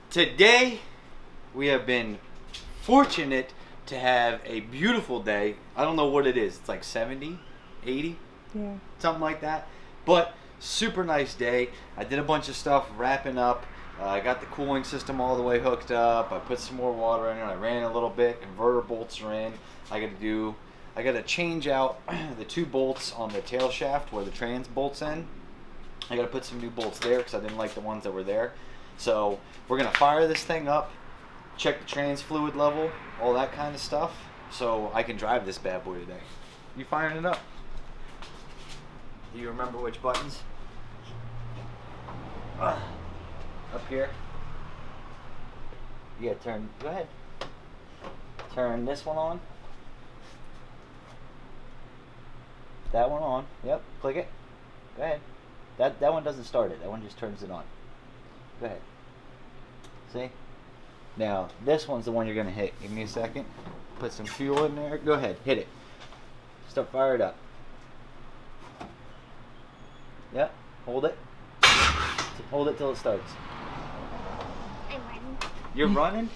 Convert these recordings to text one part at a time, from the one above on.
Today, we have been fortunate to have a beautiful day. I don't know what it is. It's like 70, 80, yeah, something like that. But super nice day. I did a bunch of stuff wrapping up. I got the cooling system all the way hooked up. I put some more water in it. I ran a little bit. Converter bolts are in. I got to change out the 2 bolts on the tail shaft where the trans bolts in. I got to put some new bolts there because I didn't like the ones that were there. So we're going to fire this thing up, check the trans fluid level, all that kind of stuff, so I can drive this bad boy today. You firing it up? Do you remember which buttons? Up here. Yeah, go ahead. Turn this one on. That one on. Yep, click it. Go ahead. That one doesn't start it. That one just turns it on. Go ahead. See? Now, this one's the one you're going to hit. Give me a second. Put some fuel in there. Go ahead. Hit it. Start, fire it up. Yep. Hold it. Hold it till it starts. I'm running. You're running?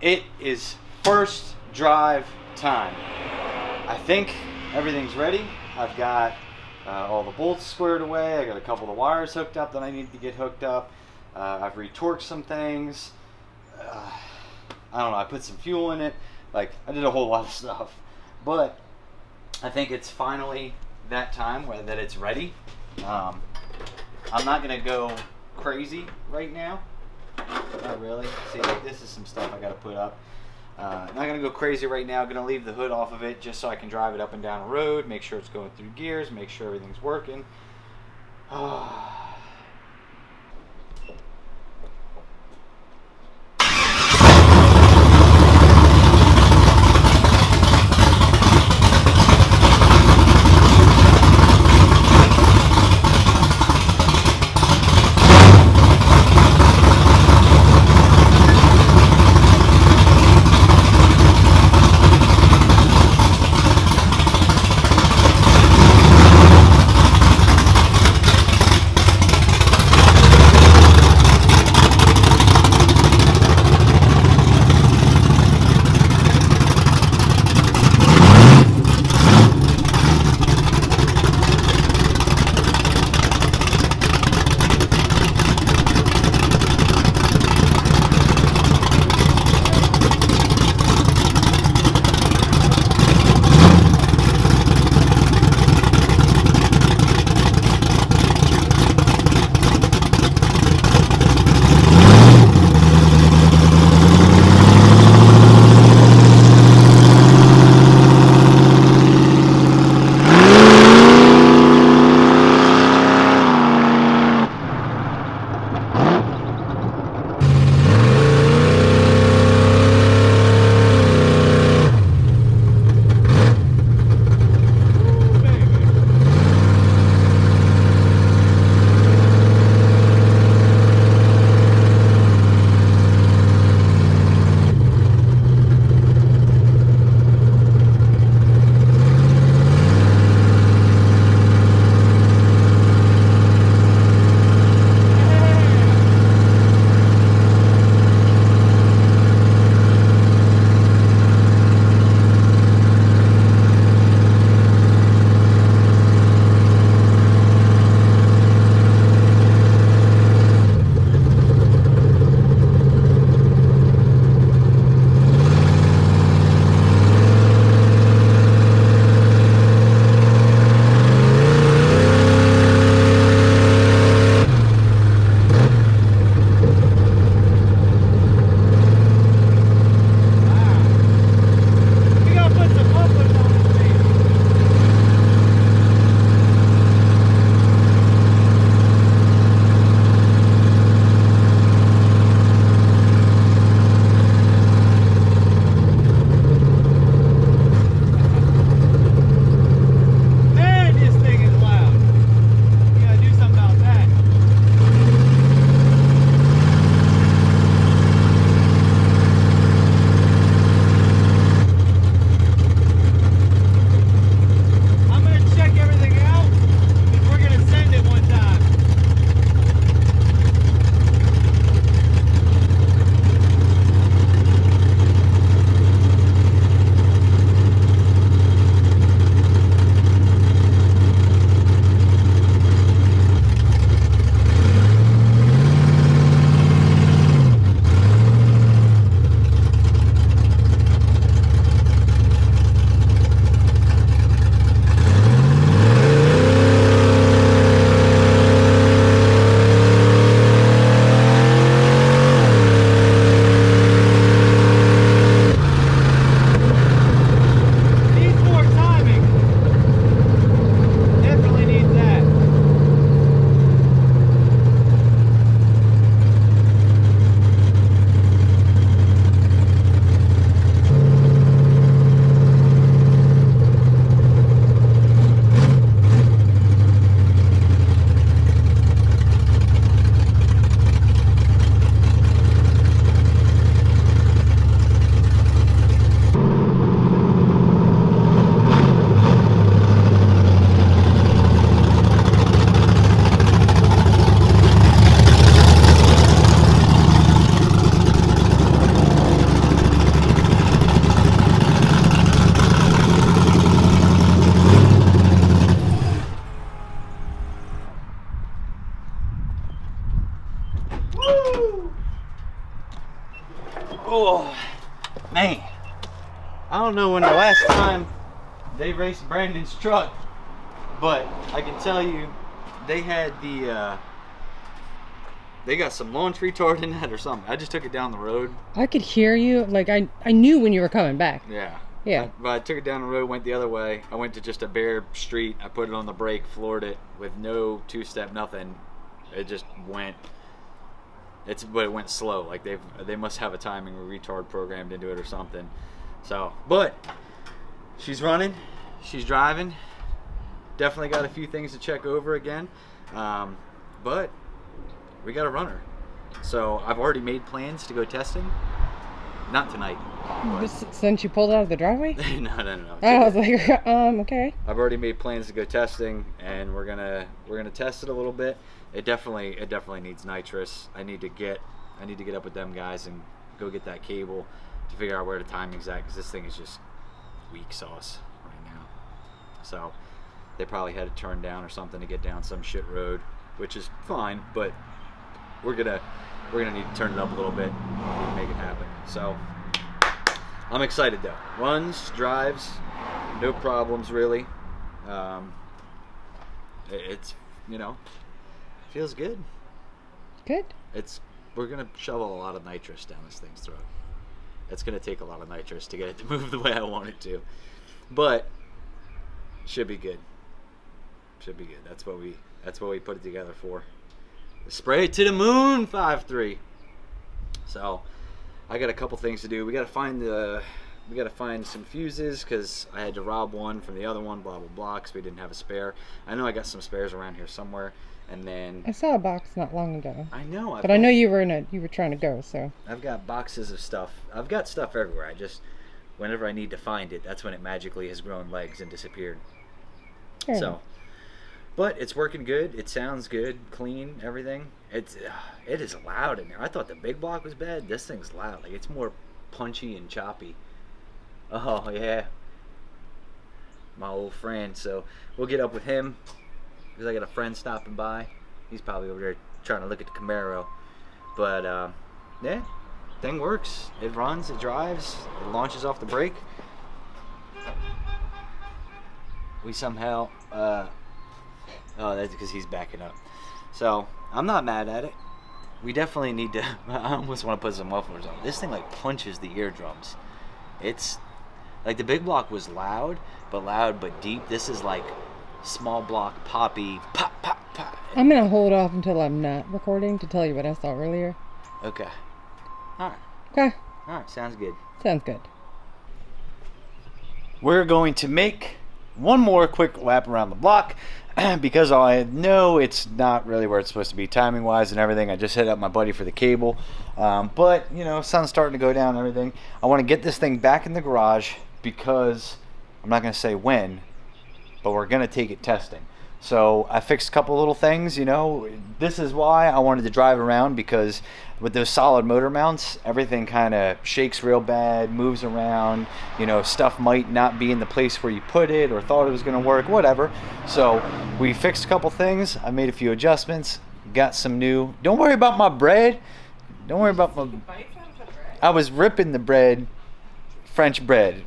It is first drive time. I think everything's ready. I've got all the bolts squared away. I got a couple of the wires hooked up that I need to get hooked up. I've retorqued some things. I don't know, I put some fuel in it. Like, I did a whole lot of stuff. But I think it's finally that time that it's ready. I'm not going to go crazy right now. Not really. See, like, this is some stuff I got to put up. Not going to go crazy right now. Going to leave the hood off of it just so I can drive it up and down the road, make sure it's going through gears, make sure everything's working. Woo! Oh, man. I don't know when the last time they raced Brandon's truck, but I can tell you they had they got some launch retard in that or something. I just took it down the road. I could hear you. Like, I knew when you were coming back. Yeah. Yeah. But I took it down the road, went the other way. I went to just a bare street. I put it on the brake, floored it with no two-step, nothing. It just went. But it went slow. Like they must have a timing retard programmed into it or something. So, but she's running, she's driving. Definitely got a few things to check over again, but we got to run her. So I've already made plans to go testing. Not tonight. Since you pulled out of the driveway? No. I was like, okay. I've already made plans to go testing, and we're gonna test it a little bit. It definitely needs nitrous. I need to get up with them guys and go get that cable to figure out where the timing's at, because this thing is just weak sauce right now. So they probably had to turn down or something to get down some shit road, which is fine, but we're gonna need to turn it up a little bit and make it happen. So I'm excited though. Runs, drives, no problems really. It's, feels good. Good. We're gonna shovel a lot of nitrous down this thing's throat. It's gonna take a lot of nitrous to get it to move the way I want it to, but should be good. Should be good. That's what we put it together for. Spray it to the moon, 5-3. So I got a couple things to do. We gotta find some fuses, because I had to rob one from the other one, blah blah blah, because we didn't have a spare. I know I got some spares around here somewhere. And then I saw a box not long ago. I know. I know you were trying to go, so. I've got boxes of stuff. I've got stuff everywhere. Whenever I need to find it, that's when it magically has grown legs and disappeared. Fair enough. But it's working good. It sounds good, clean, everything. It is loud in there. I thought the big block was bad. This thing's loud. Like, it's more punchy and choppy. Oh yeah, my old friend. So we'll get up with him, because I got a friend stopping by. He's probably over there trying to look at the Camaro. But yeah, thing works. It runs, it drives, it launches off the brake. We somehow that's because he's backing up. So I'm not mad at it. We definitely need to. I almost want to put some mufflers on. This thing like punches the eardrums. It's like the big block was loud but deep. This is like small block poppy, pop pop pop. I'm gonna hold off until I'm not recording to tell you what I saw earlier. Okay. All right. Okay. All right. Sounds good. Sounds good. We're going to make one more quick lap around the block, because I know it's not really where it's supposed to be timing wise and everything. I just hit up my buddy for the cable, but sun's starting to go down and everything. I want to get this thing back in the garage, because I'm not going to say when, but we're going to take it testing. So I fixed a couple little things. This is why I wanted to drive around, because with those solid motor mounts, everything kind of shakes real bad, moves around. Stuff might not be in the place where you put it or thought it was going to work, whatever. So we fixed a couple things. I made a few adjustments, got some new. Don't worry about my bread. Don't worry about my. I was ripping the bread, French bread.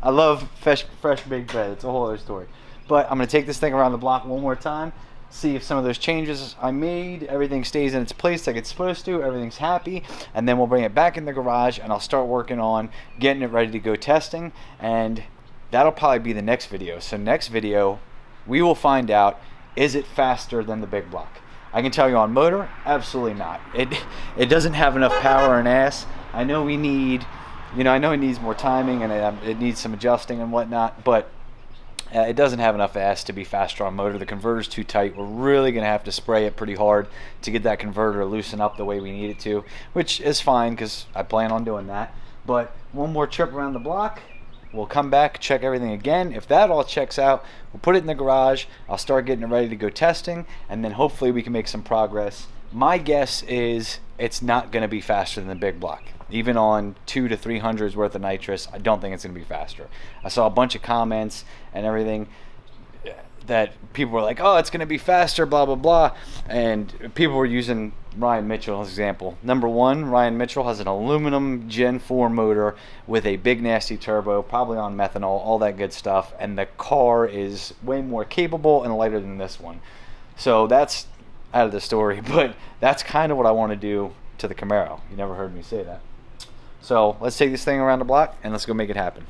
I love fresh baked bread. It's a whole other story. But I'm going to take this thing around the block one more time, see if some of those changes I made, everything stays in its place like it's supposed to, everything's happy, and then we'll bring it back in the garage, and I'll start working on getting it ready to go testing, and that'll probably be the next video. So next video, we will find out, is it faster than the big block? I can tell you on motor, absolutely not. It doesn't have enough power and ass. I know we need, I know it needs more timing, and it needs some adjusting and whatnot, but it doesn't have enough ass to be faster on motor. The converter's too tight. We're really going to have to spray it pretty hard to get that converter to loosen up the way we need it to, which is fine, because I plan on doing that. But one more trip around the block, we'll come back, check everything again. If that all checks out, we'll put it in the garage. I'll start getting it ready to go testing, and then hopefully we can make some progress. My guess is it's not going to be faster than the big block. Even on 200 to 300s worth of nitrous, I don't think it's going to be faster. I saw a bunch of comments and everything. that people were like, oh, it's going to be faster, blah, blah, blah. And people were using Ryan Mitchell as an example. Number one, Ryan Mitchell has an aluminum Gen 4 motor with a big nasty turbo, probably on methanol, all that good stuff. And the car is way more capable and lighter than this one. So that's out of the story, but that's kind of what I want to do to the Camaro. You never heard me say that. So let's take this thing around the block and let's go make it happen.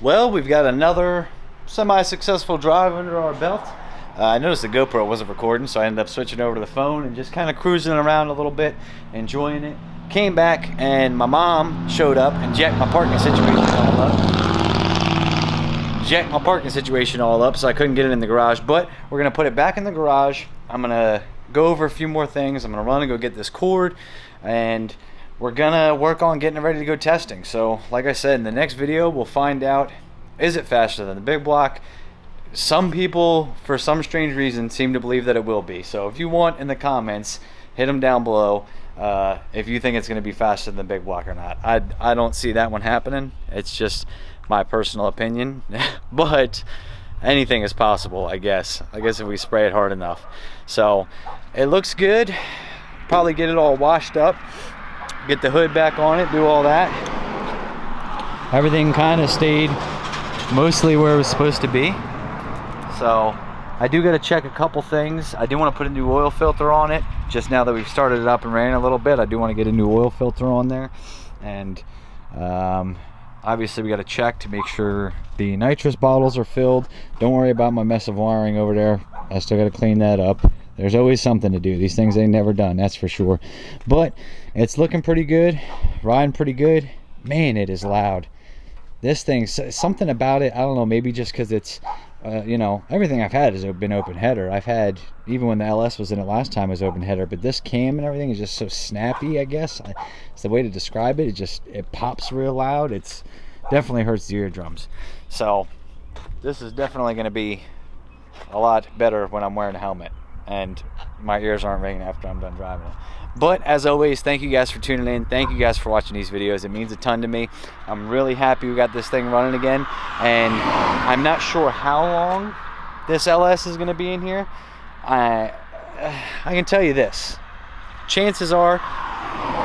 Well, we've got another semi-successful drive under our belt. I noticed the GoPro wasn't recording, so I ended up switching over to the phone and just kind of cruising around a little bit, enjoying it. Came back and my mom showed up and jacked my parking situation all up. So I couldn't get it in the garage, but we're gonna put it back in the garage. I'm gonna go over a few more things. I'm gonna run and go get this cord, and we're gonna work on getting it ready to go testing. So like I said, in the next video we'll find out, is it faster than the big block? Some people, for some strange reason, seem to believe that it will be. So if you want, in the comments, hit them down below if you think it's going to be faster than the big block or not. I don't see that one happening. It's just my personal opinion. But anything is possible, I guess. I guess if we spray it hard enough. So it looks good. Probably get it all washed up. Get the hood back on it. Do all that. Everything kind of stayed mostly where it was supposed to be. So I do got to check a couple things. I do want to put a new oil filter on it. Just now that we've started it up and ran a little bit, I do want to get a new oil filter on there. And obviously we got to check to make sure the nitrous bottles are filled. Don't worry about my mess of wiring over there. I still got to clean that up. There's always something to do. These things ain't never done, that's for sure. But it's looking pretty good, riding pretty good. Man, it is loud. This thing, something about it, I don't know, maybe just because it's you know, everything I've had has been open header. I've had, even when the LS was in it last time, was open header, but this cam and everything is just so snappy, I guess. It's the way to describe it. It pops real loud. It's definitely hurts the eardrums. So this is definitely going to be a lot better when I'm wearing a helmet and my ears aren't ringing after I'm done driving it. But as always, thank you guys for tuning in. Thank you guys for watching these videos. It means a ton to me. I'm really happy we got this thing running again. And I'm not sure how long this LS is going to be in here. I can tell you this. Chances are,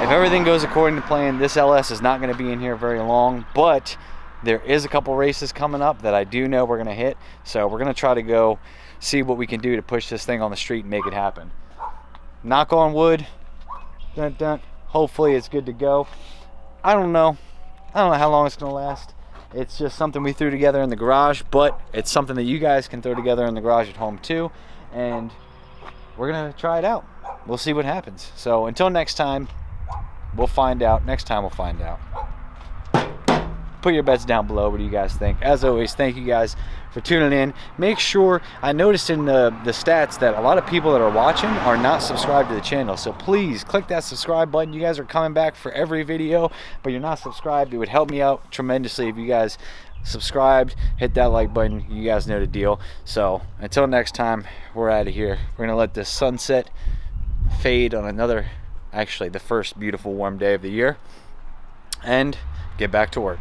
if everything goes according to plan, this LS is not going to be in here very long. But there is a couple races coming up that I do know we're going to hit. So we're going to try to go see what we can do to push this thing on the street and make it happen. Knock on wood. Dun, dun. Hopefully it's good to go. I don't know how long it's gonna last. It's just something we threw together in the garage, but it's something that you guys can throw together in the garage at home too, and we're gonna try it out. We'll see what happens. So until next time, we'll find out. Next time we'll find out. Put your bets down below. What do you guys think? As always, thank you guys for tuning in. Make sure, I noticed in the stats that a lot of people that are watching are not subscribed to the channel. So please click that subscribe button. You guys are coming back for every video, but you're not subscribed. It would help me out tremendously if you guys subscribed, hit that like button. You guys know the deal. So until next time, we're out of here. We're gonna let this sunset fade on another, actually the first beautiful warm day of the year, and get back to work.